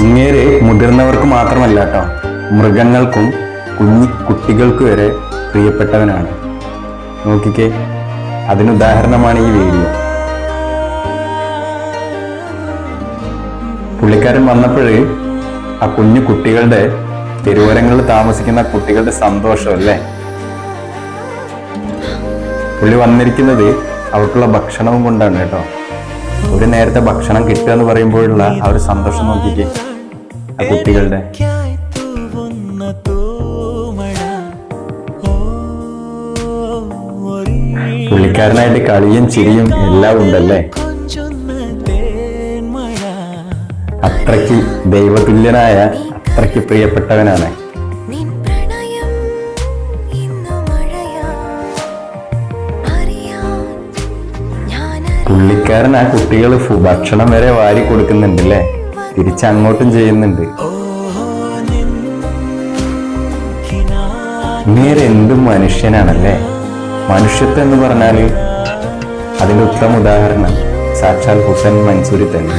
ഇങ്ങേര് മുതിർന്നവർക്ക് മാത്രമല്ല കേട്ടോ, മൃഗങ്ങൾക്കും കുട്ടികൾക്ക് വരെ പ്രിയപ്പെട്ടവനാണ്. നോക്കിക്കേ, അതിനുദാഹരണമാണ് ഈ വീഡിയോ. പുള്ളിക്കാരൻ വന്നപ്പോഴ് ആ കുട്ടികളുടെ തെരുവോരങ്ങളിൽ താമസിക്കുന്ന കുട്ടികളുടെ സന്തോഷം അല്ലേ. പുള്ളി വന്നിരിക്കുന്നത് അവർക്കുള്ള ഭക്ഷണവും കൊണ്ടാണ് കേട്ടോ. ഒരു നേരത്തെ ഭക്ഷണം കിട്ടുക എന്ന് പറയുമ്പോഴുള്ള ആ ഒരു സന്തോഷം നോക്കിക്കേ ആ കുട്ടികളുടെ. പുള്ളിക്കാരനായിട്ട് കളിയും ചിരിയും എല്ലാം ഉണ്ടല്ലേ. അത്രയ്ക്ക് ദൈവതുല്യനായ, അത്രയ്ക്ക് പ്രിയപ്പെട്ടവനാണ്. പുള്ളിക്കാരൻ ആ കുട്ടികൾ ഭക്ഷണം വരെ വാരി കൊടുക്കുന്നുണ്ടല്ലേ, തിരിച്ചങ്ങോട്ടും ചെയ്യുന്നുണ്ട്. നേരെ എന്തും മനുഷ്യനാണല്ലേ. മനുഷ്യത്വം എന്ന് പറഞ്ഞാൽ അതിന്റെ ഉത്തമ ഉദാഹരണം സാക്ഷാൽ ഹുസൈൻ മൻസൂരി തന്നെ.